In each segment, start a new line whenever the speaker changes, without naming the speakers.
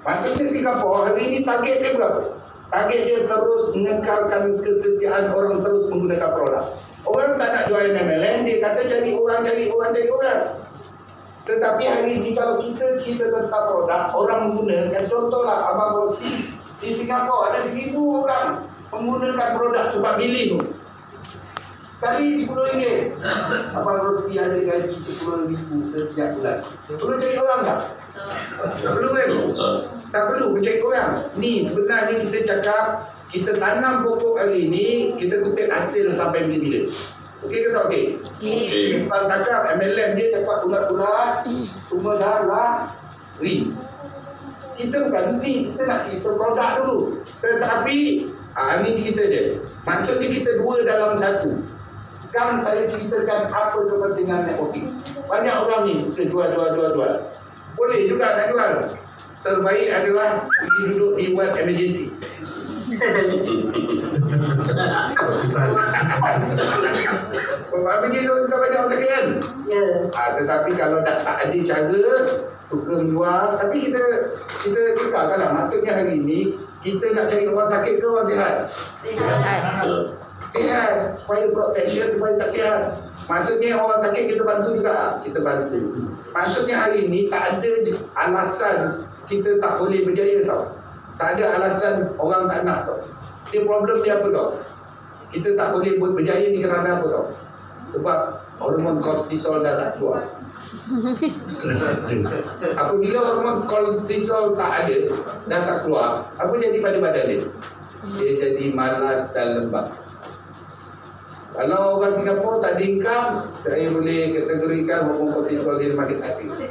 Maksudnya Singapura hari ini target dia berapa? Target dia terus mengekalkan kesetiaan orang terus menggunakan produk. Orang tak nak join MLM, dia kata cari orang. Tetapi hari ini kalau kita tetap produk, orang menggunakan, contohlah Abang Rosti di Singapura ada 1,000 orang menggunakan produk sebab milih tu. Kali RM10. Abang Rosti ada gaji RM10,000 setiap bulan. Perlu cari orang tak? Tak perlu kan? Tak perlu mencari orang. Ni sebenarnya kita cakap, kita tanam pokok hari ini, kita kutip hasil sampai bila-bila. Okey ke tak okey?
Okey.
Memang takap MLM dia cepat ulat-ulat, cuma dah lari. Kita bukan ni, kita nak cerita produk dulu. Tetapi, ni cerita dia. Maksudnya kita dua dalam satu. Kan saya ceritakan apa kepentingan networking. Banyak orang ni suka jual. Boleh juga nak jual. Terbaik adalah pergi duduk di ward emergency. Emergency juga banyak orang sakit kan?
Ya.
Tetapi kalau tak ada cara, suka menjual, tapi kita kekalkan lah. Maksudnya hari ini kita nak cari orang sakit ke orang sihat? Sihat, supaya protection, supaya tak sihat. Maksudnya orang sakit kita bantu juga, kita bantu. Maksudnya hari ini tak ada alasan kita tak boleh berjaya tau. Tak ada alasan orang tak nak tau. Dia problem dia apa tau? Kita tak boleh berjaya ni kerana apa tau? Sebab hormon kortisol dah tak keluar. Apabila hormon kortisol tak ada, dah tak keluar, apa jadi pada badan dia? Dia jadi malas dan lembab. Kalau orang Singapura tak ada income, saya boleh kategorikan hormon kortisol dia makin tinggi.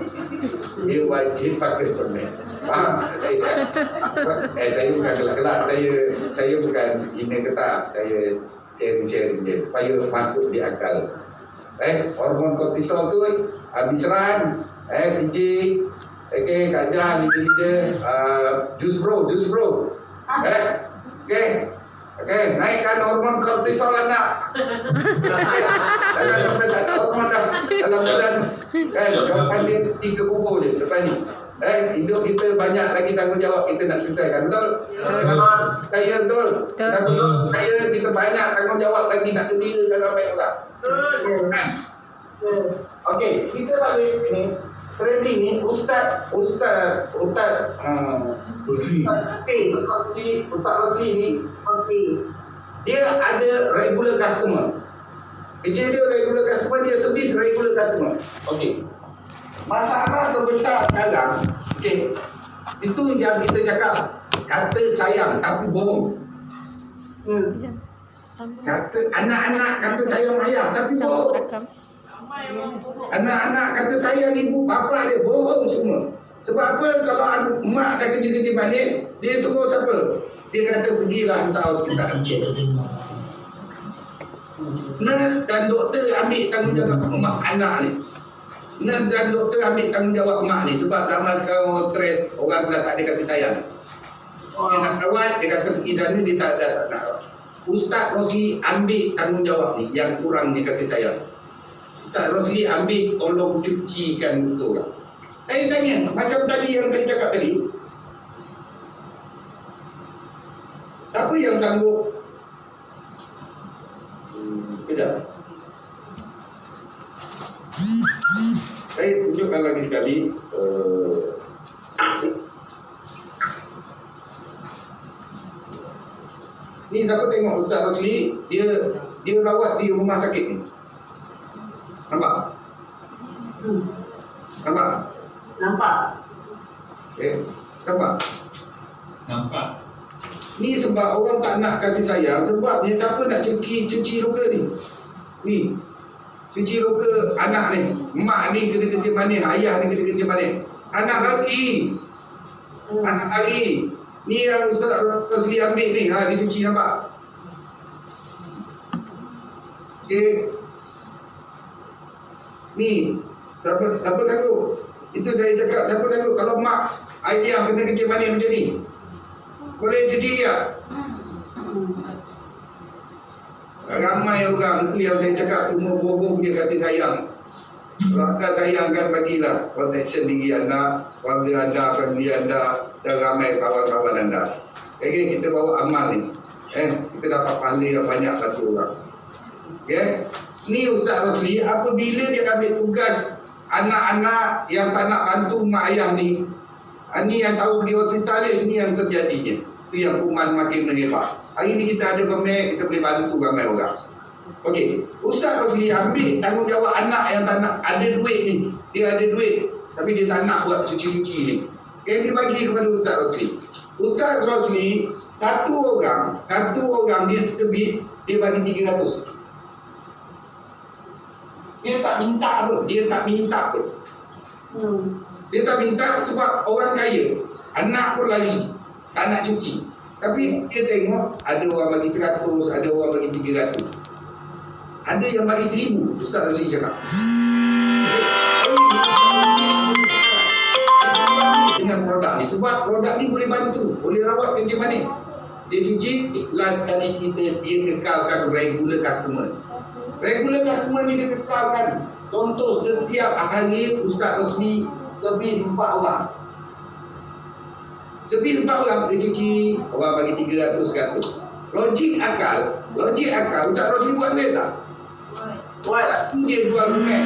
Dia wajib pakai permen. Faham saya? Saya bukan gelak-gelak. Saya bukan ini ketak. Saya sharing je supaya masuk di akal. Hormon kortisol tu habis run, DJ, okey, Kak Jan, DJ, juice bro. Okey, naikkan hormon kortisol anak. Jangan sampai tak ada hormon dah dalam badan. Jawapan dia 3 kubur je depan ni. Hidup kita banyak lagi tanggungjawab kita nak selesaikan. Betul? Kaya betul? Kaya kita banyak tanggungjawab lagi nak gembirakan ramai orang. Okey, kita balik ni. Trading ni Ustaz Rosli ni, dia ada regular customer. Kerja dia regular customer, dia servis regular customer. Okey. Masalah terbesar sekarang, okey, itu yang kita cakap, kata sayang tapi bohong. Kata anak-anak kata sayang ayah tapi bohong. Anak-anak kata sayang ibu bapa dia, bohong semua. Sebab apa? Kalau mak dah kerja-kerja manis, dia suruh siapa? Dia kata pergilah hantar hospital. Nurse dan doktor ambil tanggungjawab mak anak ni. Nurse dan doktor ambil tanggungjawab mak ni. Sebab zaman sekarang orang stres, orang dah tak ada kasih sayang. Dia nak rawat, dia kata pergi sana, dia tak nak rawat. Ustaz Rosli ambil tanggungjawab ni, yang kurang dia kasih sayang. Ustaz Rosli ambil tolong cucikan muka orang. Saya tanya, macam tadi yang saya cakap tadi, siapa yang sanggup? Sekejap. Saya tunjukkan lagi sekali. Ni siapa tengok Ustaz Rosli, dia rawat di rumah sakit ni. Nampak? Nampak? Ni sebab orang tak nak kasih sayang. Sebabnya siapa nak cuci luka ni? Ni cuci luka anak ni. Mak ni kena kerja manis, ayah ni kena kerja manis. Anak lari. Ni yang Ustaz Rosli ambil ni, dia cuci, nampak? Okay. Ni siapa sanggup? Itu saya cakap, siapa sanggup? Kalau mak ayah kena kerja manis macam ni, boleh cuci tak? Ramai orang tu yang saya cakap semua bohong dia kasih sayang. Kalau anda sayangkan, bagilah protection diri anda, keluarga anda, family anda, dan ramai kawan-kawan anda. Okay, kita bawa amal ni. Kita dapat pahala yang banyak bantu orang. Okay? Ni Ustaz Rosli, apabila dia ambil tugas anak-anak yang tak nak bantu mak ayah ni, ni yang tahu di hospital ni yang terjadinya. Itu yang kuman makin mengepak. Hari ni kita ada pemek, kita boleh bantu ramai orang. Okey, Ustaz Rosli ambil tanggungjawab anak yang tak nak, ada duit ni. Dia ada duit, tapi dia tak nak buat cuci-cuci ni. Okay, dia bagi kepada Ustaz Rosli. Ustaz Rosli, satu orang dia sekebis, dia bagi 300. Dia tak minta pun. Dia tak minta sebab orang kaya. Anak pun lari, tak nak cuci. Tapi dia tengok ada orang bagi 100, ada orang bagi 300. Ada yang bagi 1000. Ustaz Rosli cakap, dengan produk ni, sebab produk ni boleh bantu, boleh rawat macam mana. Dia cuci, last kali kita dia kekalkan regular customer. Regular customer ni dia kekalkan. Contoh, setiap hari Ustaz Rosli lebih 4 orang. Lebih 4 orang dia cuci, orang bagi 300. Logik akal Ustaz Rosli buat duit tak? Buat. Itu dia jual rumah.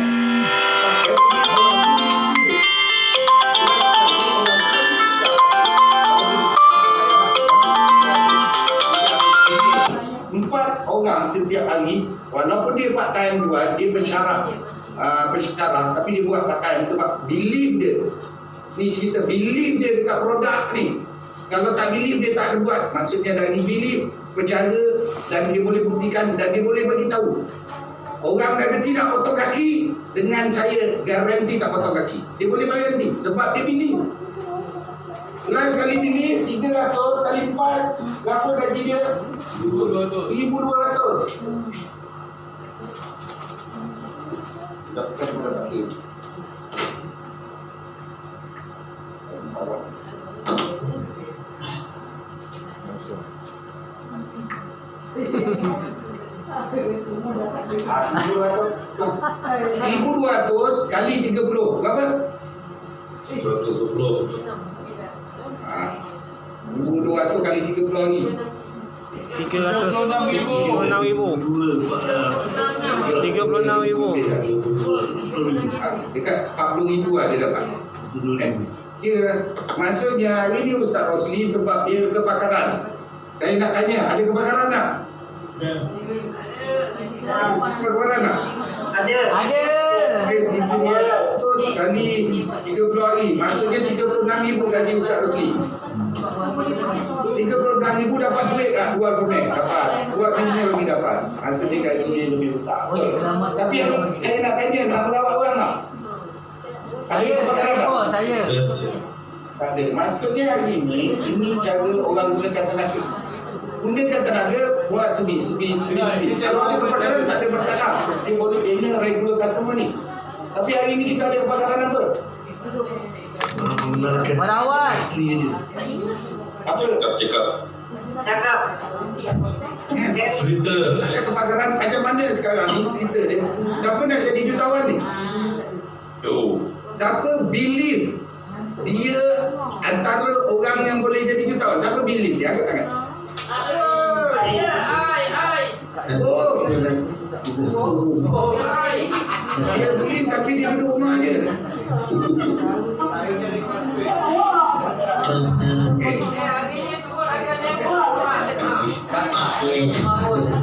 Orang setiap hari, walaupun dia part time jual, dia pensyarah, tapi dia buat part time sebab believe dia. Ni cerita believe dia dekat produk ni. Kalau tak believe, dia tak ada buat. Maksudnya dari believe, percaya, dan dia boleh buktikan, dan dia boleh bagi tahu. Orang dah kecil nak potong kaki, dengan saya garanti tak potong kaki. Dia boleh garanti sebab dia believe. Last kali believe 300 kali 4, berapa gaji dia? 1,200. Dapatkan produk dia. $1,200 kali 30 berapa?
120.
1,200 kali 30 hari
36,000.
dekat 40,000 lah dia dapat. Maksudnya hari ni Ustaz Rosli sebab dia kebakaran. Saya nak tanya, ada kebakaran tak? Kebakaran tak?
Ada.
Okay, 1,200 kali 30 hari, maksudnya 36,000 gaji Ustaz Rosli. 36,000 dapat duit tak? Jual permen dapat, buat bisnes lebih dapat. Maksudnya gaji dia lebih besar. Tapi saya nak tanya, nak merawat orang tak? Ada kebakaran tak?
Saya.
Tak ada. Maksudnya hari ini cara orang gunakan tenaga. Gunakan tenaga buat sebis. Kalau ada kebakaran tak ada masalah. Dia boleh bina regular customer ni. Tapi hari ini kita ada kebakaran apa?
Merawat.
Apa?
Cakap. Cerita.
Macam kebakaran macam mana sekarang ni kita dia. Siapa nak jadi jutawan ni? Siapa believe dia antara orang yang boleh jadi jutawan? Siapa believe dia? Angkat tangan. Oh. Dia believe tapi dia duduk rumah je.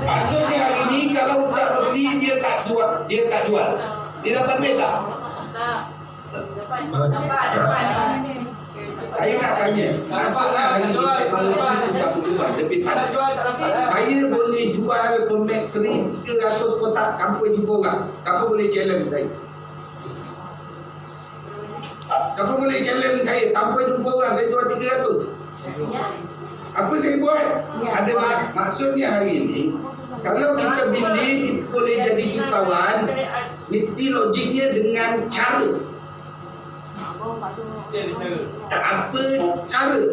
Maksudnya hari ni kalau Ustaz Rosli dia tak jual, dia dapat duit tak? Saya nak tanya, masalah hari ni teknologi sudah berubah lebih padat. Saya boleh jual permen 300 kotak kampung jumpa orang. Siapa boleh challenge saya? Siapa boleh challenge saya? Tanpa jumpa orang saya jual 300. Apa saya buat? Adalah maksudnya hari ini kalau kita believe kita boleh jadi jutawan, mesti logiknya dengan cara. Apa cara?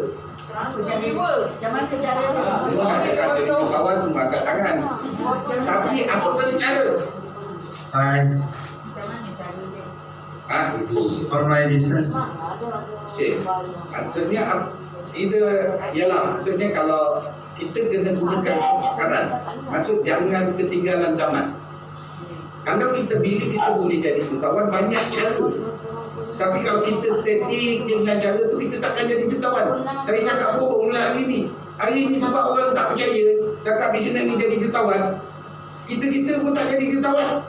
Macam mana caranya?
Semua tak ada kata jutawan, semua angkat tangan. Tapi apa cara?
For my business.
Okay. Maksudnya kita ialah maksudnya kalau kita kena gunakan kepakaran, maksud jangan ketinggalan zaman. Kalau kita bila kita boleh jadi jutawan, banyak cara. Tapi kalau kita statik dengan cara tu, kita takkan jadi jutawan. Saya cakap bohong lah hari ni. Hari ni sebab orang tak percaya cakap bisnes ni jadi jutawan, kita pun tak jadi jutawan.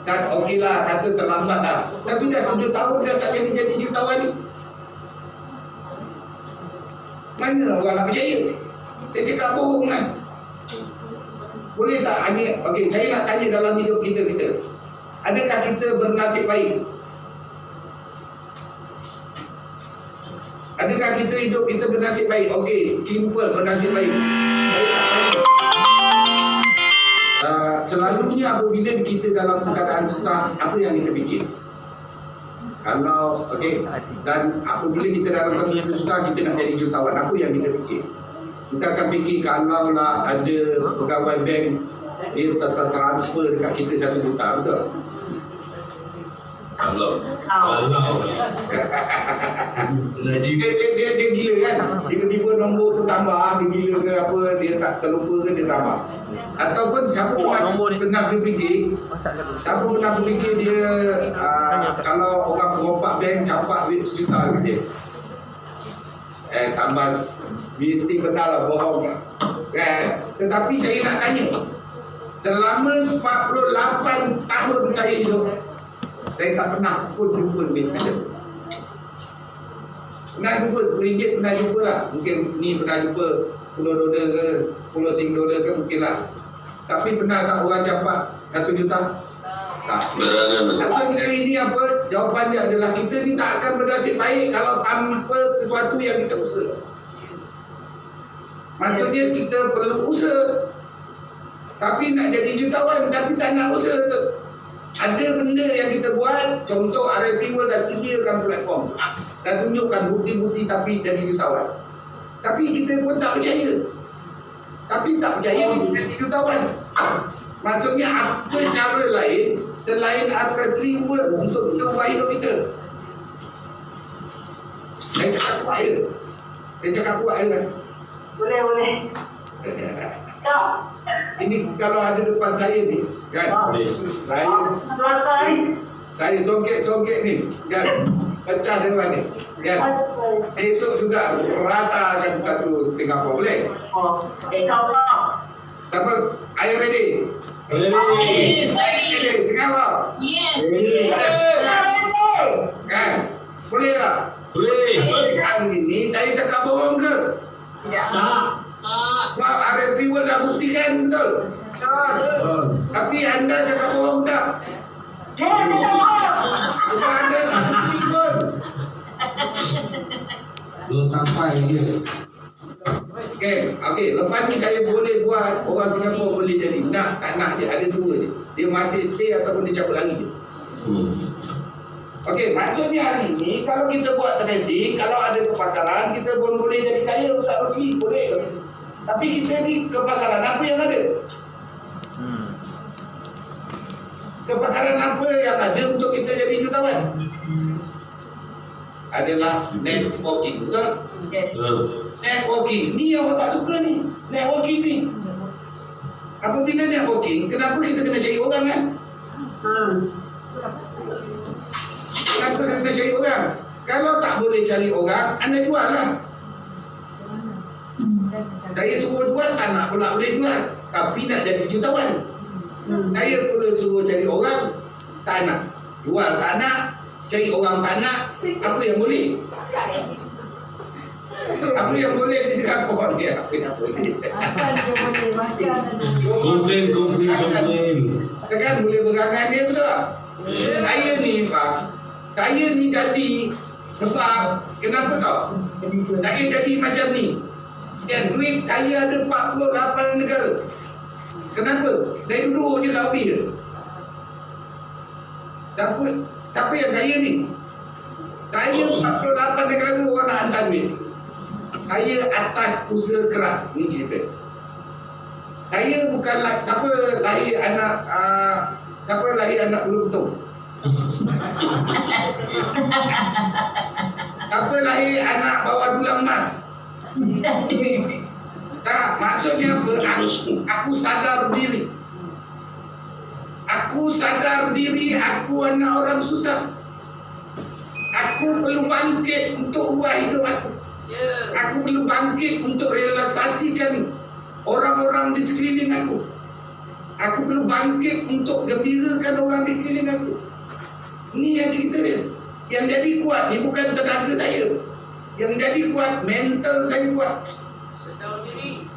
Okey lah, kata terlambat dah. Tapi dah 7 tahun dah tak jadi jutawan ni. Mana orang nak percaya? Saya cakap bohong kan. Boleh tak hanya, okey, saya nak tanya dalam hidup kita. Adakah kita bernasib baik? Adakah kita hidup kita bernasib baik? Okey, simple bernasib baik. Saya tak tanya. Selalunya apabila kita dalam keadaan susah, apa yang kita fikir? Kalau okey, dan apabila kita dalam keadaan susah, kita nak jadi jutawan, apa yang kita fikir? Kita akan fikir kalaulah ada pegawai bank dia transfer dekat kita 1 juta, betul?
Kalau
dia gila kan, tiba-tiba nombor tu tambah, dia gila ke apa, dia tak terlupa ke, dia tambah. Ataupun siapa pernah berfikir dia kalau orang berompak bank campak duit 1 juta kat dia, tambah mesti benar lah bohong kan. Tetapi saya nak tanya, selama 48 tahun saya hidup, saya tak pernah pun jumpa duit macam. Pernah jumpa RM10, pernah jumpa lah. Mungkin ni pernah jumpa $10 ke, $10 ke mungkin lah. Tapi pernah tak orang campak 1 juta? Tak. Asalnya ini apa? Jawapan dia adalah kita ni tak akan bernasib baik kalau tanpa sesuatu yang kita usaha. Maksudnya kita perlu usaha. Tapi nak jadi jutawan, tapi tak nak usaha. Ada benda yang kita buat, contoh RT World dah sediakan platform, dah tunjukkan bukti-bukti tapi jadi jutawan. Tapi kita pun tak percaya. Tapi tak percaya jadi jutawan. Maksudnya apa cara lain selain RT World untuk kita ubah hidup kita? Saya cakap kuat ya? Saya cakap kuat ya kan?
Boleh.
Ini kalau ada depan saya ni kan, saya songket ni kan, pecah depan ni kan, esok juga ratakan satu Singapura, boleh? Siapa? Are you ready? Ready? Singapura? Kan? Boleh tak?
boleh.
Kan ini saya cakap bohong ke? Wah, RFP World dah buktikan, betul? Tapi anda cakap bohong tak? Sebab anda tak bukti pun.
Belum sampai dia.
Okey, lepas ni saya boleh buat orang Singapura boleh jadi. Nak, tak nak je, ada dua je. Dia masih stay ataupun dia cabut lagi je. Okey, maksudnya hari ni kalau kita buat trading, kalau ada kepakaran, kita pun boleh jadi kaya tak resmi, boleh. Tapi kita ni kepakaran apa yang ada? Kepakaran apa yang ada untuk kita jadi jutawan? Adalah networking, betul?
Yes.
Networking. Ni yang orang tak suka ni. Networking ni. Apabila networking, kenapa kita kena cari orang kan? Kenapa kena cari orang? Kalau tak boleh cari orang, anda jual lah. Saya suruh jual, tak nak pula boleh jual. Tapi nak jadi jutawan. Saya perlu suruh cari orang, tak nak. Jual tak nak, cari orang tak nak. Apa yang boleh? Apa yang boleh di Singapura ni? Apa yang boleh?
Komplain.
Kan boleh berangan dia, betul tak? Saya ni bang, saya ni jadi sebab kenapa tau? Saya jadi macam ni. Dan duit saya ada 48 negara. Kenapa? Saya duduk je kat office je. Siapa yang kaya ni? Saya 48 negara orang nak hantar duit. Saya atas usaha keras. Ni cerita. Saya bukanlah siapa lahir anak belum betul. Apa lahir anak bawa dulang emas? Tak, maksudnya apa? Aku sadar diri. Aku sadar diri aku anak orang susah. Aku perlu bangkit untuk ubah hidup aku. Aku perlu bangkit untuk realisasikan orang-orang di sekeliling aku. Aku perlu bangkit untuk gembirakan orang di sekeliling aku. Ini yang cerita dia. Yang jadi kuat ni bukan tenaga saya. Yang jadi kuat, mental saya kuat.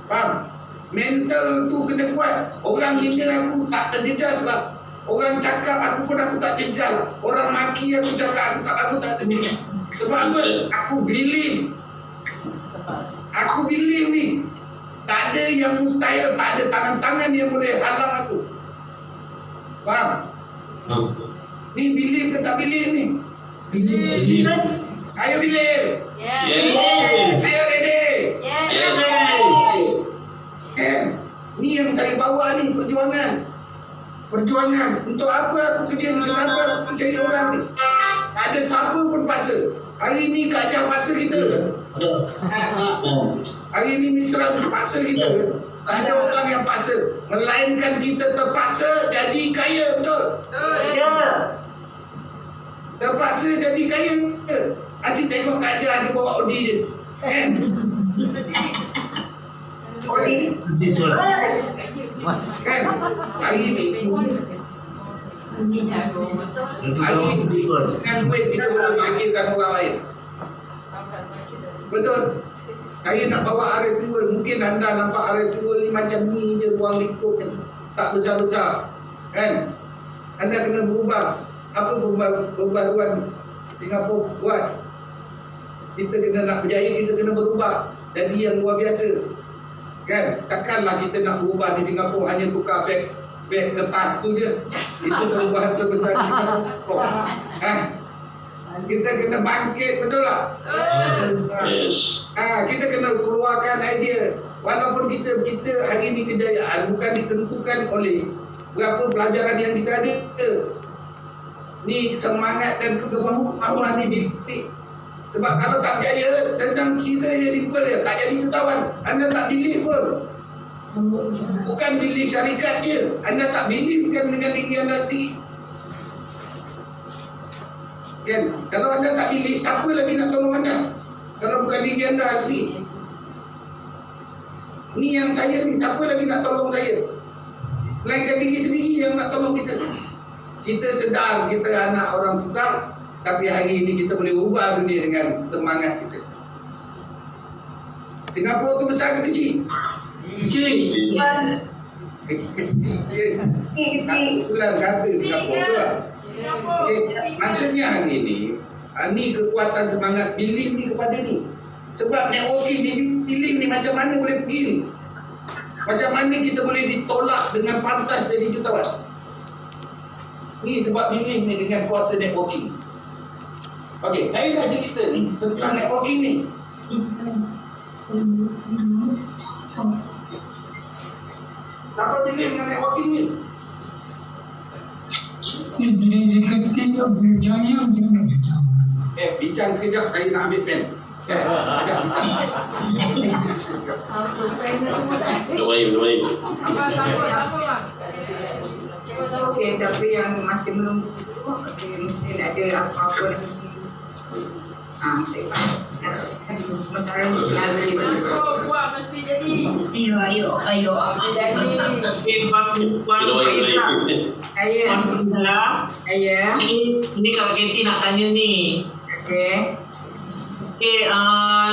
Faham? Mental tu kena kuat. Orang hina aku tak terjejas lah. Orang cakap aku pun aku tak terjejas. Orang maki aku cakap aku tak terjejas. Sebab apa? Aku believe. Aku believe ni. Tak ada yang mustahil. Tak ada tangan-tangan yang boleh halang aku. Faham? Ni believe ke tak believe ni?
Believe.
Ayo believe.
Yes.
Ayo ready.
Yes.
Kan? Ni yang saya bawa ni perjuangan. Perjuangan. Untuk apa aku kerja ni? Kenapa aku cari orang ni? Tak ada siapa pun paksa. Hari ni Kak Jah paksa kita. Hari ni Misra paksa kita. Tak ada orang yang paksa. Melainkan kita terpaksa jadi kaya. Betul? Terpaksa jadi kaya. Asyik tengok Kak Jah dia bawa Audi dia. Kan? Kan? Hari ni dengan duit kita boleh bahagiakan orang lain. Betul? Saya nak bawa area tua. Mungkin anda nampak area tua ni macam ni je, ruang lingkup yang tak besar-besar. Kan? Anda kena berubah. Apa pembaruan Singapura buat? Kita kena nak berjaya, kita kena berubah jadi yang luar biasa. Kan? Takkanlah kita nak berubah di Singapura hanya tukar beg kertas tu je. Itu perubahan terbesar di Singapura. Kita kena bangkit, betul tak?
Yes.
Kita kena keluarkan idea. Walaupun kita hari ini kejayaan bukan ditentukan oleh berapa pelajaran yang kita ada. Ni semangat dan kemampuan ni bilik. Sebab kalau tak berjaya, senang cerita je, simple je. Tak jadi jutawan. Anda tak believe pun. Bukan believe syarikat je. Anda tak believe bukan dengan diri anda sendiri. Kan? Kalau anda tak believe, siapa lagi nak tolong anda? Kalau bukan diri anda sendiri. Ni yang saya ni, siapa lagi nak tolong saya? Melainkan diri sendiri yang nak tolong kita. Kita sedar kita anak orang susah. Tapi hari ini kita boleh ubah dunia dengan semangat kita. Singapura tu besar ke kecil?
Kecil.
Bulan kata Singapura tu lah. Okay. Maksudnya hari ini ni kekuatan semangat belief ni kepada ni. Sebab networking ni, belief ni macam mana boleh pergi ni? Macam mana kita boleh ditolak dengan pantas jadi jutawan? Ni sebab belief ni dengan kuasa networking. Okey, saya dah cerita ni tentang networking ni. Siapa pilih dengan networking ni? Bincang sekejap, saya nak ambil pen. Sekejap, bincang.
Baik.
Okey, siapa yang masih menunggu dulu, mungkin ada apa-apa sementara
Buat mesti jadi.
Ayo.
Ayah.
Ini Kak Keti nak tanya ni.
Okey.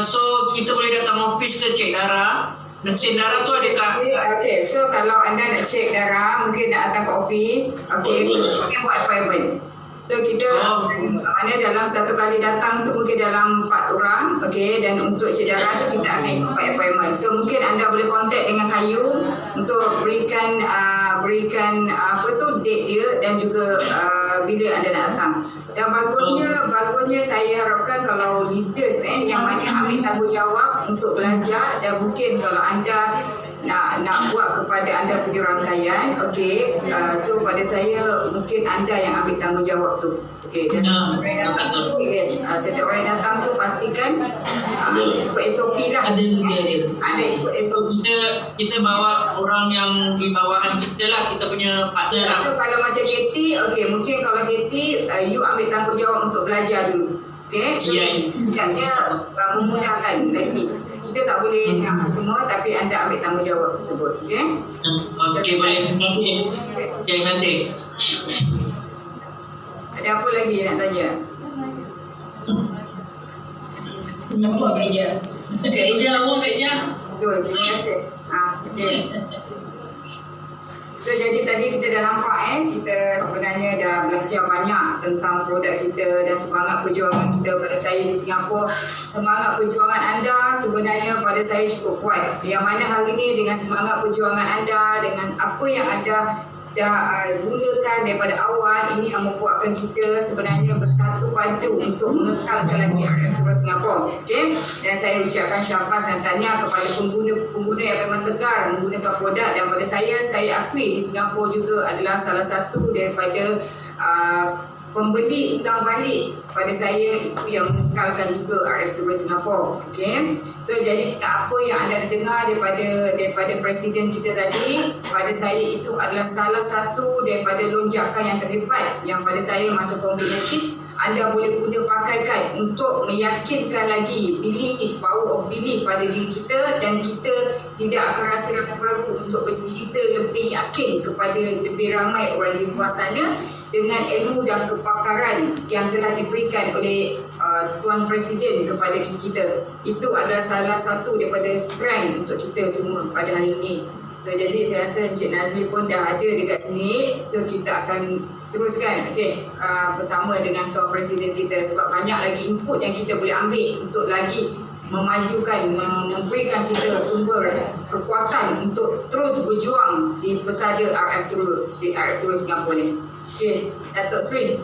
So kita boleh datang office ke cek darah? Mesin darah tu ada kat.
Okey, so kalau anda nak cek darah, mungkin nak datang ke office. Okey, mungkin buat appointment. So kita mana dalam satu kali datang tu mungkin dalam 4 orang. Okey, dan untuk cek darah tu kita akan ikut appointment. So mungkin anda boleh kontak dengan Kayu untuk berikan apa tu date dia dan juga bila anda nak datang. Dan bagusnya saya harapkan kalau leaders yang mana ambil tanggungjawab untuk belajar, dan mungkin kalau anda nak buat kepada anda punya rangkaian, okey, so pada saya mungkin anda yang ambil tanggungjawab tu. Okey, dan setiap orang yang datang tu, setiap orang yang datang tu pastikan ikut SOP lah. Ada ikut SOP.
Kita bawa orang yang di bawahan kita lah, kita punya partner lah.
So kalau macam Katie, okey, mungkin kalau Katie, you ambil tanggungjawab untuk belajar dulu. Okey, so tidaknya memudahkan lagi. Kita tak boleh nak semua, tapi anda ambil tanggungjawab tersebut. Okey?
Okey, boleh. Okey, nanti.
Ada apa lagi nak tanya?
Nampak Kak Ija? Kak Ija, awak Kak Ija?
Betul, terima kasih. Okey. So jadi tadi kita dah nampak kita sebenarnya dah belajar banyak tentang produk kita dan semangat perjuangan kita pada saya di Singapura. Semangat perjuangan anda sebenarnya pada saya cukup kuat. Yang mana hari ini dengan semangat perjuangan anda, dengan apa yang anda dah mulakan daripada awal, ini yang membuatkan kita sebenarnya bersatu padu untuk mengekalkan lagi RF Singapura. Okey, dan saya ucapkan syabas dan tahniah kepada pengguna yang memang tegar menggunakan produk, dan pada saya akui di Singapura juga adalah salah satu daripada pembeli ulang balik pada saya itu yang mengekalkan juga RF Singapura. Okey, so jadi apa yang anda dengar daripada presiden kita tadi, pada saya itu adalah salah satu daripada lonjakan yang terhebat yang pada saya masa kombinasi anda boleh guna pakaikan untuk meyakinkan lagi power of belief pada diri kita, dan kita tidak akan rasa ragu-ragu untuk bercerita lebih yakin kepada lebih ramai orang di luar sana dengan ilmu dan kepakaran yang telah diberikan oleh Tuan Presiden kepada kita. Itu adalah salah satu daripada strength untuk kita semua pada hari ini. So jadi saya rasa Encik Nazir pun dah ada dekat sini, so kita akan teruskan bersama dengan Tuan Presiden kita, sebab banyak lagi input yang kita boleh ambil untuk lagi memajukan, memberikan kita sumber kekuatan untuk terus berjuang di pesada RF Tour Singapura ni. Okey, Datuk Sri.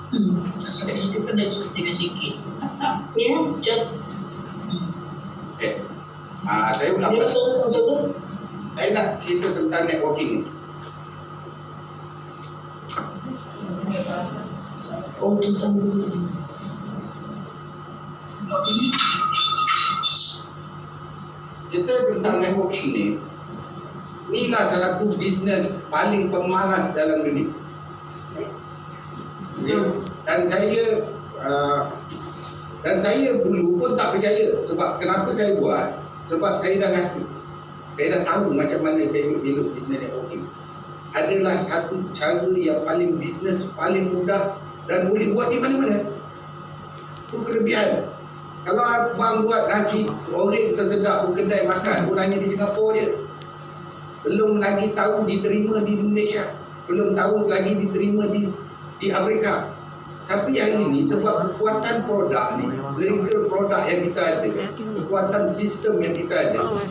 Kita kena ceritakan sikit. Ya, just.
Okay. Saya ulang balik. Saya nak cerita tentang networking ni.
Oh, tu sambung.
Kita tentang networking ni, inilah salah satu bisnes paling pemalas dalam dunia. Dan saya dulu pun tak percaya. Sebab kenapa saya buat? Sebab saya dah rasa, saya dah tahu macam mana saya elok bisnes networking. Adalah satu cara yang paling bisnes paling mudah dan boleh buat di mana-mana. Itu kelebihan. Kalau abang buat nasi goreng tersedap kedai makan, pun hanya di Singapura je. Belum lagi tahu diterima di Indonesia, belum tahu lagi diterima di Afrika. Tapi hari ini sebab kekuatan produk ni, legal produk yang kita ada, kekuatan sistem yang kita ada,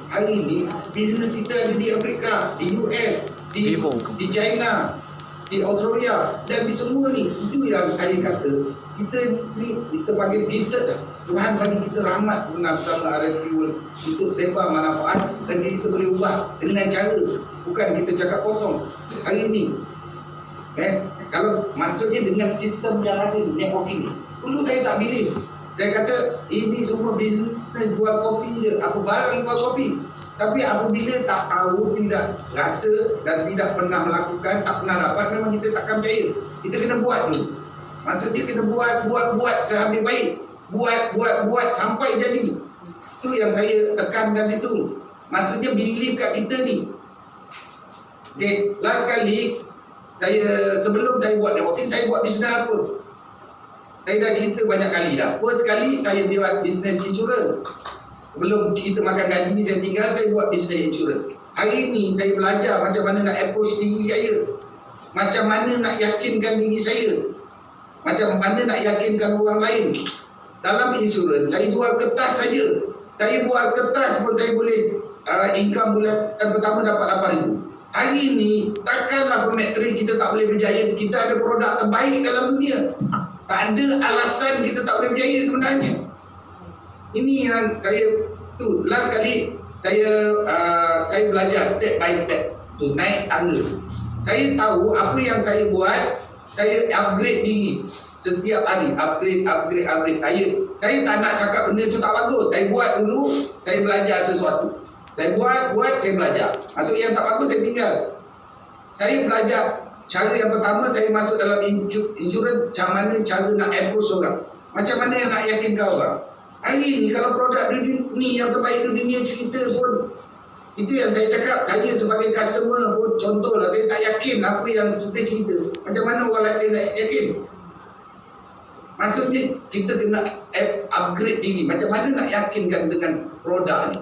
hari ini bisnes kita ada di Afrika, di US, di China, di Australia, dan di semua ni. Itu yang saya kata, kita bagi kita Tuhan bagi kita rahmat sebenarnya bersama RF Fuel untuk sebar manfaat, dan kita boleh ubah dengan cara, bukan kita cakap kosong. Hari ini kalau maksudnya dengan sistem yang ada networking, dulu saya tak believe. Saya kata ini semua bisnes jual kopi je, apa barang jual kopi. Tapi apabila tak tahu, tidak rasa dan tidak pernah melakukan, tak pernah dapat, memang kita takkan percaya. Kita kena buat ni. Maksudnya kena buat sehabis baik. Buat sampai jadi. Itu yang saya tekankan situ. Maksudnya believe kat kita ni. Okay, last kali sebelum saya buat networking, saya buat bisnes apa? Saya dah cerita banyak kali dah. First kali saya buat bisnes insurans. Sebelum kita makan gaji ni saya tinggal, saya buat bisnes insurans. Hari ni saya belajar macam mana nak approach diri saya, macam mana nak yakinkan diri saya, macam mana nak yakinkan orang lain. Dalam insurans saya jual kertas saja. Saya buat kertas pun saya boleh income bulan pertama dapat 8,000. Hari ni takkanlah pemetri kita tak boleh berjaya. Kita ada produk terbaik dalam dunia. Tak ada alasan kita tak boleh berjaya sebenarnya. Ini yang saya tu last kali saya belajar step by step tu naik tangga. Saya tahu apa yang saya buat, saya upgrade diri setiap hari, upgrade. Saya tak nak cakap benda tu tak bagus. Saya buat dulu, saya belajar sesuatu. Saya buat, saya belajar. Masuk yang tak bagus, saya tinggal. Saya belajar cara yang pertama, saya masuk dalam insurans, macam mana cara nak approach orang. Macam mana nak yakinkan orang. Hari ni kalau produk ni yang terbaik di dunia cerita pun, itu yang saya cakap, saya sebagai customer pun contohlah, saya tak yakin apa yang kita cerita. Macam mana orang lain nak yakin? Maksudnya kita kena upgrade diri. Macam mana nak yakinkan dengan produk ni?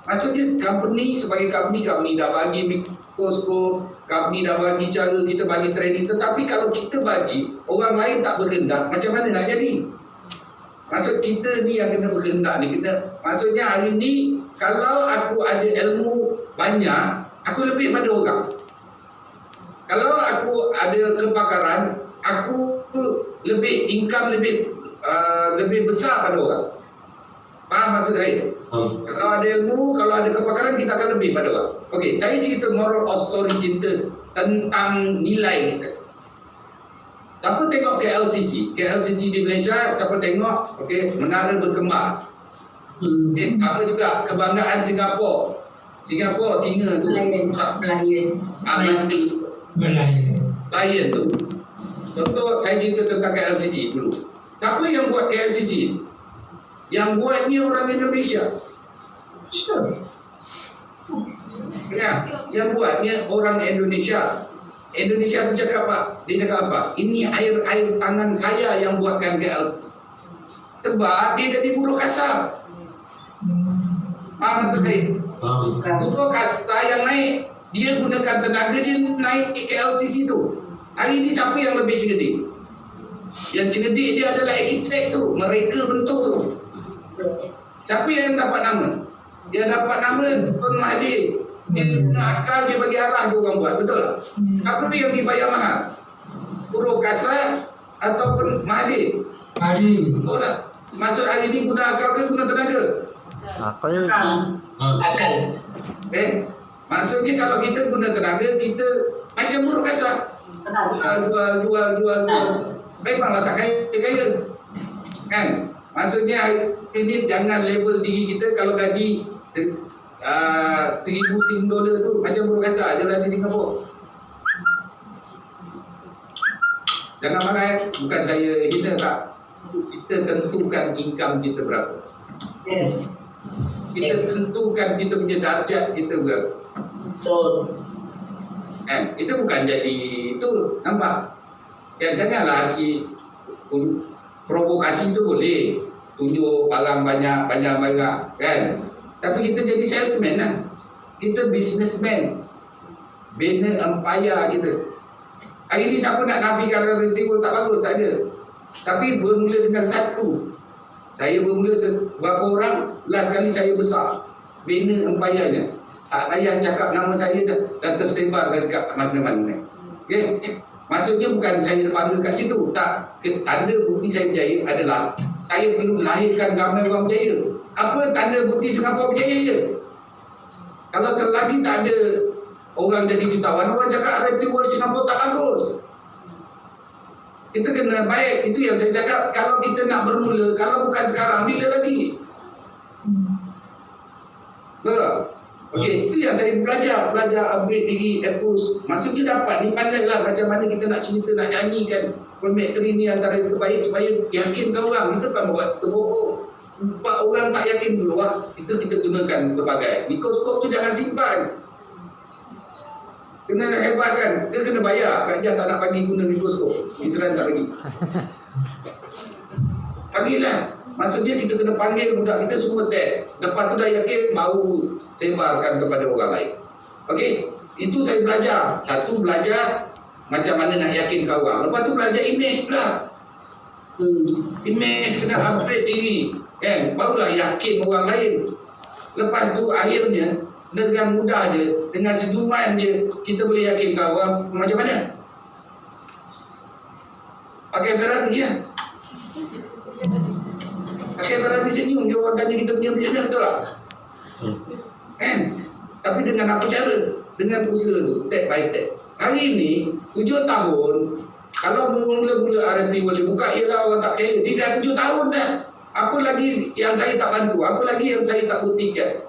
Maksudnya company sebagai company dah bagi mikroskop, company dah bagi cara kita bagi training. Tetapi kalau kita bagi, orang lain tak berkehendak, macam mana nak jadi? Maksud kita ni yang kena berkehendak ni. Maksudnya hari ni kalau aku ada ilmu banyak, aku lebih pada orang. Kalau aku ada kepakaran, aku lebih income lebih besar pada orang. Faham maksud saya? Kalau ada ilmu, kalau ada kepakaran, kita akan lebih pada orang. Okey, saya cerita moral of story cerita tentang nilai kita. Siapa tengok KLCC di Malaysia, siapa tengok, okey, menara berkembar. Okay, sama juga kebanggaan Singapura, singa tu. Lion tu. Contoh, saya cerita tentang KLCC dulu. Siapa yang buat KLCC? Yang buat ni orang Indonesia. Ya, yang buat ni orang Indonesia. Indonesia tu cakap apa? Dia cakap apa? Ini air tangan saya yang buatkan KLCC. Sebab dia jadi buruh kasar. Faham maksud saya? Buruh kasar yang naik, dia gunakan tenaga dia naik KLCC tu. Hari ni siapa yang lebih cerdik? Yang cerdik dia adalah arkitek tu. Mereka bentuk tu. Siapa yang dapat nama? Dia dapat nama Tun Mahathir. Dia guna akal, dia bagi arah dia orang buat. Betul tak? Apa yang dibayar mahal? Buruh kasar ataupun Mahathir? Betul tak? Maksud hari ni guna akal ke guna tenaga?
Akal.
Maksudnya kalau kita guna tenaga, kita macam buruh kasar. Jual. Memanglah tak kaya. Kan? Maksudnya ini jangan label diri kita kalau gaji $1,000 tu macam buruh kasar jalan di Singapura. Jangan marah, bukan saya hina tak. Kita tentukan income kita berapa.
Yes.
Kita tentukan kita punya darjat kita berapa.
Betul.
Kan? Itu bukan jadi itu, nampak? Ya, janganlah si provokasi tu boleh tunjuk barang banyak kan, tapi kita jadi salesman lah, kita businessman, bina empire kita. Hari ni siapa nak nafikan reality pun tak bagus, tak ada. Tapi bermula dengan satu, saya bermula berapa orang, last kali saya besar bina empire-nya. Tak payah cakap nama saya dah tersebar dekat mana-mana. Okay? Maksudnya bukan saya bangga kat situ. Tak. Tanda bukti saya berjaya adalah saya perlu lahirkan ramai orang berjaya. Apa tanda bukti Singapura berjaya? Kalau selagi tak ada orang jadi jutawan, orang cakap reputasi Singapura tak bagus. Kita kena baik. Itu yang saya cakap. Kalau kita nak bermula, kalau bukan sekarang, bila lagi? Betul? Okey, itu yang saya belajar upgrade diri, approach. Maksudnya dapat ni pandailah macam mana kita nak cerita, nak nyanyikan pemetri ni antara yang terbaik supaya yakinkan orang. Kita kan buat cerita bohong. Buat orang tak yakin dulu lah. Kita gunakan berbagai. Mikroskop tu jangan simpan. Kena hebatkan. Dia kena bayar. Kak Jah tak nak bagi guna mikroskop. Israel tak bagi. Pagilah. Maksudnya kita kena panggil budak kita semua test. Lepas tu dah yakin, baru sebarkan kepada orang lain. Okey, itu saya belajar. Satu, belajar macam mana nak yakinkan orang. Lepas tu belajar image pula. Image kena upgrade diri, kan? Barulah yakin orang lain. Lepas tu akhirnya dengan mudah je, dengan senyuman je kita boleh yakinkan orang macam mana. Pakai Ferrari ya. Pakai Ferrari senyum je orang tanya kita punya bisnes, betul tak? Kan? Tapi dengan apa cara? Dengan usaha tu, step by step. Hari ni 7 tahun, kalau mula-mula R&D boleh buka, ialah orang tak kaya. Dia dah 7 tahun dah. Apa lagi yang saya tak bantu? Apa lagi yang saya tak buktikan?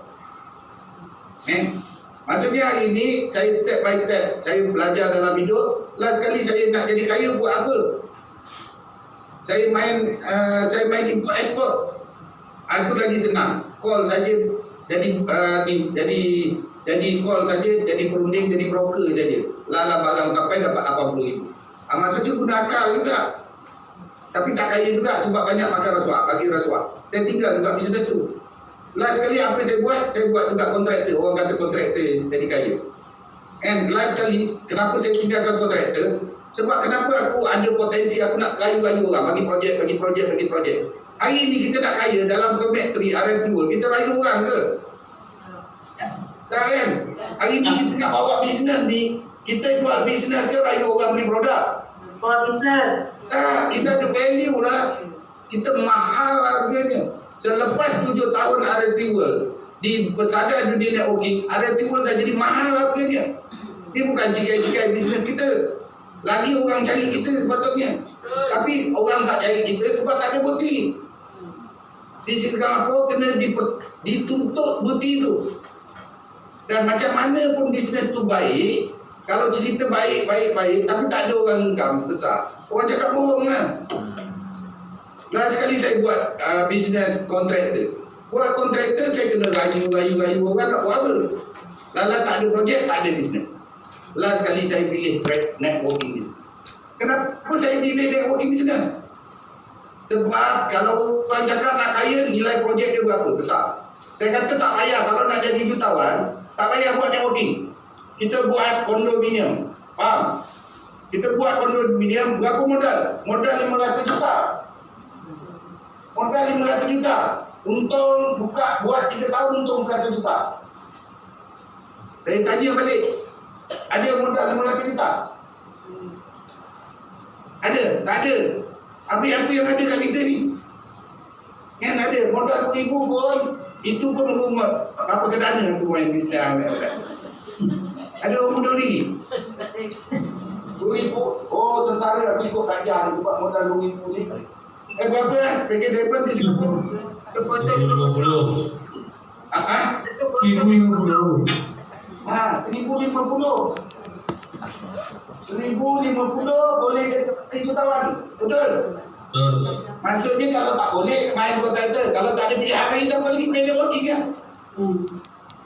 Maksudnya hari ni saya step by step, saya belajar dalam hidup. Last kali saya nak jadi kaya buat apa? Saya main import export. Itu lagi senang. Call saja jadi call saja, jadi perunding, jadi broker saja. Lala barang sampai dapat 80,000. Maksudnya guna akal juga. Tapi tak kaya juga sebab banyak makan rasuah, bagi rasuah. Dan tinggal juga bisnes tu. Last kali apa saya buat juga kontraktor. Orang kata kontraktor jadi kaya. And last kali kenapa saya tinggalkan kontraktor? Sebab kenapa aku ada potensi aku nak rayu-rayu orang, bagi projek. Hari ni kita nak kaya dalam Cometry, R&D World, kita rayu orang ke? Tak kan? Hari ni kita nak bawa bisnes ni, kita jual bisnes ke rayu orang beli produk? Tak, kita ada value lah. Kita mahal harganya. Selepas 7 tahun R&D World di bersada dunia networking, R&D World dah jadi mahal harganya. Dia bukan cikai-cikai bisnes kita. Lagi orang cari kita sepatutnya. Tapi orang tak cari kita sebab tak ada bukti. Di Singapura kena dituntut bukti tu. Dan macam mana pun bisnes tu baik, kalau cerita baik, tapi tak ada orang income besar, orang cakap bohong lah. Last sekali saya buat bisnes kontraktor. Buat kontraktor saya kena rayu orang nak buat apa. Lala tak ada projek, tak ada bisnes. Last sekali saya pilih networking business. Kenapa saya pilih networking business? Sebab kalau orang cakap nak kaya, nilai projek dia berapa? Besar. Saya kata tak payah, kalau nak jadi jutawan, tak payah buat networking. Kita buat kondominium. Faham? Kita buat kondominium, berapa modal? Modal 500 juta. Modal 500 juta. Untung buat 3 tahun untung 100 juta. Saya tanya balik, ada modal 500 juta? Ada? Tak ada. Apa yang ada kat kita ni? Kan ada modal 2,000 pun, itu pun rumah apa kedana aku main bisnes. Ada orang muda ni 2,000. Oh, sementara aku ikut kajian sebab modal 2,000 ni. Berapa lah? Pakai depan di Singapura
150.
1,050. 1,050 boleh jadi jutawan. Betul? Maksudnya kalau tak boleh main kontraktor. Kalau tak ada pilihan lain, dah boleh main networking kan?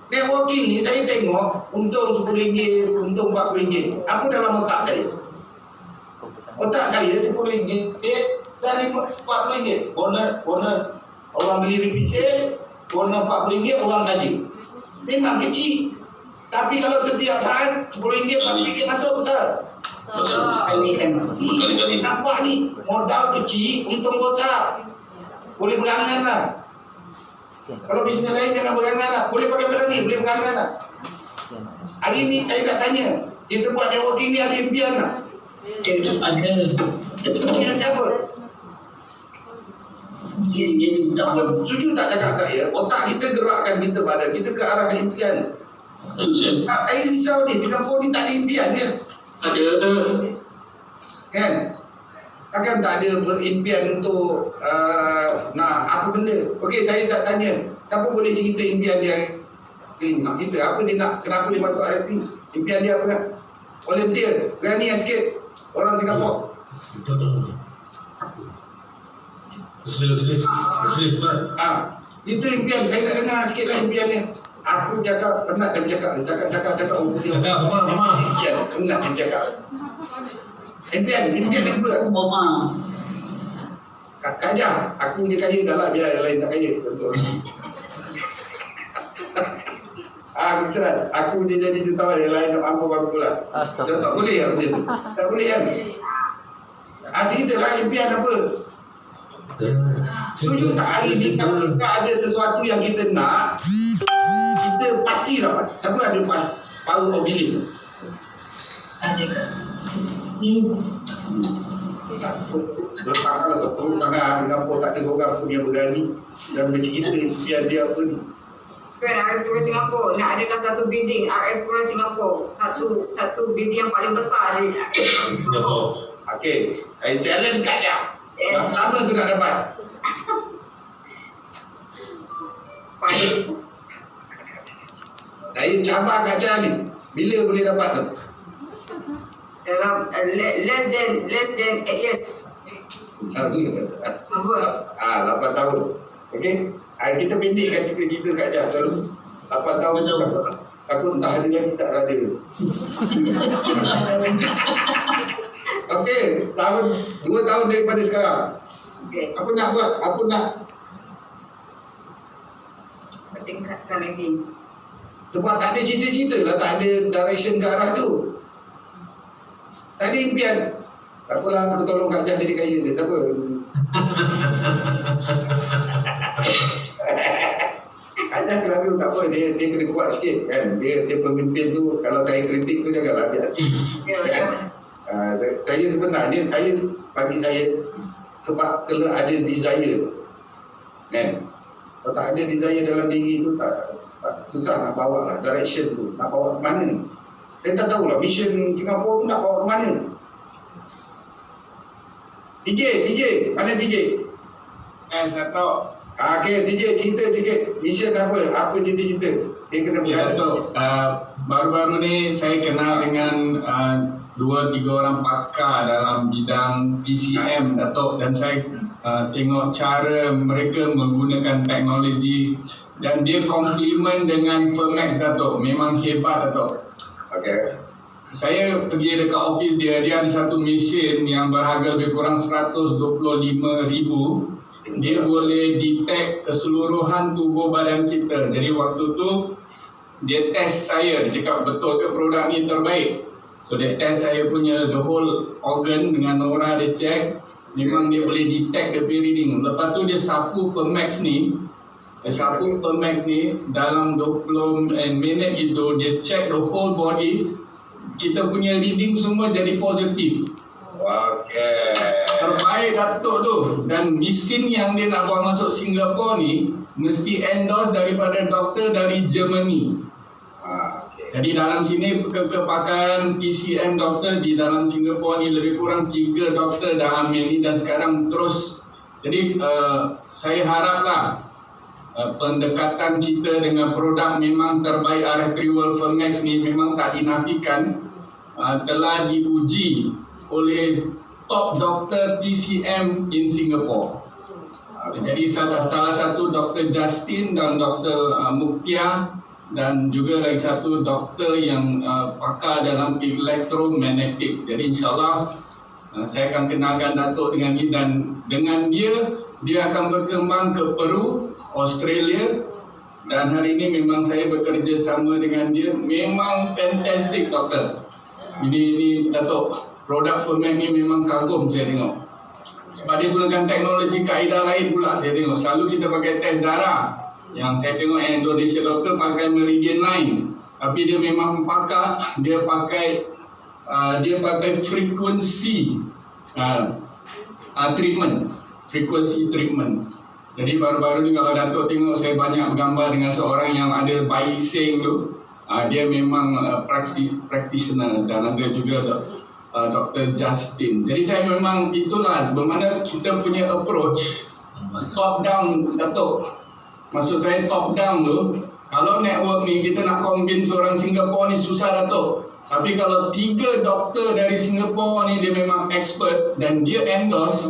Networking ni saya tengok untung RM10, untung RM40. Apa dalam otak saya? Otak saya RM10 dan RM40. Bonus orang beli repeat sale, bonus RM40 orang gaji. Memang kecil. Tapi kalau setiap saat RM10, RM40 masuk besar.
Berkali-kali.
Nampak ni modal kecil, untung besar. Boleh berangan lah. Kalau bisnes lain jangan berangan lah. Boleh pakai berani, boleh berangan lah. Hari ni saya nak tanya, kita buat networking ni ada impian tak?
Ada.
Impian apa? Apa setuju tak cakap saya? Otak kita gerakkan kita badan kita ke arah impian. Saya risau ni, Singapura ni tak ada impian dia.
Ada.
Kan? Takkan tak ada berimpian untuk nak apa benda. Okey, saya tak tanya, siapa boleh cerita impian dia? Kita apa dia nak, kenapa dia masuk RFP? Impian dia apa? Volunteer, berani sikit orang Singapura. Itu impian, saya nak dengar sikit lah impian dia. Aku cakap, penat dia bercakap. Cakap oh dia.
Mama.
Impian, penat dia bercakap. Impian dia apa?
Mama.
Kaya, aku je kaya dah lah, biar yang lain tak kaya. Contoh. Keseran, aku je jadi jutawan, yang lain nak mampu lah. Tak boleh lah benda tu. Tak boleh kan? Ceritalah impian apa? Setuju tak hari ni kalau kita ada sesuatu yang kita nak, kita pasti dapat. Siapa ada power of belief?
Ada ke?
Kalau teruk sangat Singapura tak ada seorang pun yang berani dan bercerita biar dia apa ni.
Kan RF Tour Singapura nak adakan satu building RF Tour Singapura, satu building yang paling besar di Singapura.
Okey, I challenge kat dia.
Yes.
Berapa lama tu nak dapat?
Baik.
Saya cabar Kak Cah ni. Bila boleh dapat tu?
Dalam less than 8 years. Apa?
8 tahun. Okey. Kita pendekkan cerita-cerita Kak Cah selalu. 8 tahun takut entah ada lagi tak ada. Okey, 2 tahun daripada sekarang.
Okey.
Apa nak buat? Apa nak?
Tingkatkan lagi.
Sebab tak ada cita-cita lah, tak ada direction ke arah tu. Tak ada impian. Tak apalah, aku tolong Kak Jah jadi kaya dia. Tak apa. Kak Jah selalu tak apa, dia kena kuat sikit kan. Dia pemimpin tu, kalau saya kritik tu janganlah ambil hati.
Ya,
Saya sebenarnya, bagi saya, sebab kalau ada desire kan. Kalau tak ada desire dalam diri tu, tak susah nak bawa lah direction tu, nak bawa ke mana. Saya tak tahulah mission Singapura tu nak bawa ke mana. DJ, mana DJ?
Saya tahu.
Okey, DJ cerita sikit mission apa? Apa cerita-cerita? Dia kena
Ya,
berada.
Datuk. Baru-baru ni saya kenal dengan 2-3 orang pakar dalam bidang PCM, Datuk, dan saya tengok cara mereka menggunakan teknologi dan dia komplimen dengan Firmax, Datuk. Memang hebat, Datuk.
Okey.
Saya pergi dekat office dia ada satu mesin yang berharga lebih kurang 125,000. Dia boleh detect keseluruhan tubuh badan kita. Jadi waktu tu dia test saya, dia cakap betul ke produk ni terbaik. So dia test saya punya the whole organ dengan Nora, dia check. Memang dia boleh detect the reading. Lepas tu dia sapu Firmax ni. Dalam 20 minit itu dia check the whole body. Kita punya reading semua jadi positif.
Okey.
Terbaik Datuk tu. Dan mesin yang dia nak bawa masuk Singapura ni mesti endorse daripada doktor dari Germany.
Okay.
Jadi dalam sini kepakaran PCM doktor di dalam Singapura ni lebih kurang 3 doktor dah ambil ni dan sekarang terus. Jadi saya haraplah pendekatan kita dengan produk memang terbaik Arterial Firmax ni memang tak dinafikan, telah diuji oleh top doktor PCM in Singapore. Jadi salah satu Dr. Justin dan Dr. Muktia dan juga lagi satu doktor yang pakar dalam elektromagnetik. Jadi insyaAllah saya akan kenalkan Datuk dengan dia dan dengan dia akan berkembang ke Peru, Australia, dan hari ini memang saya bekerja sama dengan dia. Memang fantastic doktor. Ini Datuk, produk Firmax ni memang kagum saya tengok. Sebab dia gunakan teknologi kaedah lain pula saya tengok. Selalu kita pakai test darah. Yang saya tengok Indonesia doktor pakai Meridian Line. Tapi dia memang pakar, dia pakai frequency treatment. Frequency treatment. Jadi baru-baru ni kalau Datuk tengok saya banyak bergambar dengan seorang yang ada bayi sing tu. Dia memang practitioner dan ada juga Dr. Justin. Jadi saya memang itulah bermakna kita punya approach top down, Datuk. Maksud saya top down tu, kalau network ni kita nak convince orang Singapura ni susah, Datuk. Tapi kalau 3 doktor dari Singapura ni dia memang expert dan dia endorse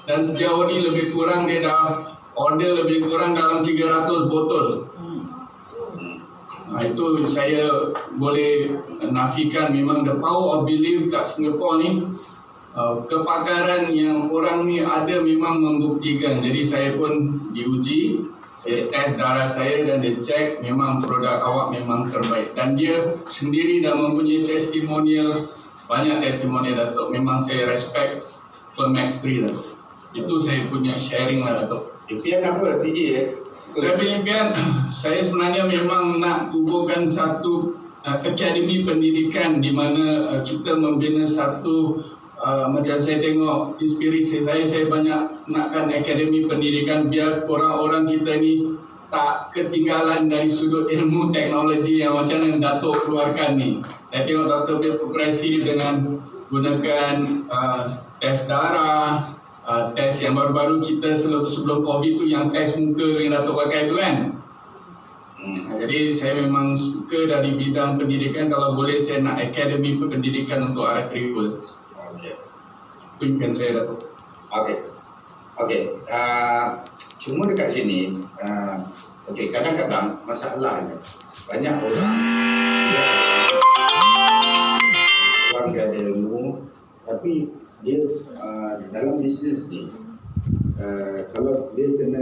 dan sejauh ni lebih kurang dia dah order lebih kurang dalam 300 botol. Itu saya boleh nafikan memang the power of belief kat Singapura ni. Kepakaran yang orang ni ada memang membuktikan. Jadi saya pun diuji, dia test darah saya dan dia check memang produk awak memang terbaik. Dan dia sendiri dah mempunyai testimonial, banyak testimonial Datuk. Memang saya respect Firmax 3 lah. Itu saya punya sharing lah Datuk.
Impian apa TJ
Saya fikirkan saya sebenarnya memang nak tubuhkan satu akademi pendidikan di mana kita membina satu macam saya tengok inspirasi saya banyak nakkan akademi pendidikan biar orang-orang kita ni tak ketinggalan dari sudut ilmu teknologi yang macam yang Datuk keluarkan ni. Saya tengok Datuk punya progresi dengan gunakan tes darah, tes yang baru-baru kita sebelum COVID tu yang tes muka yang Datuk pakai tu kan. Jadi saya memang suka dari bidang pendidikan, kalau boleh saya nak akademi pendidikan untuk arah tribal. Itu impian saya Datuk.
Okey. Cuma dekat sini, kadang-kadang masalahnya banyak orang dia ada ilmu, tapi dia dalam bisnes ni kalau dia kena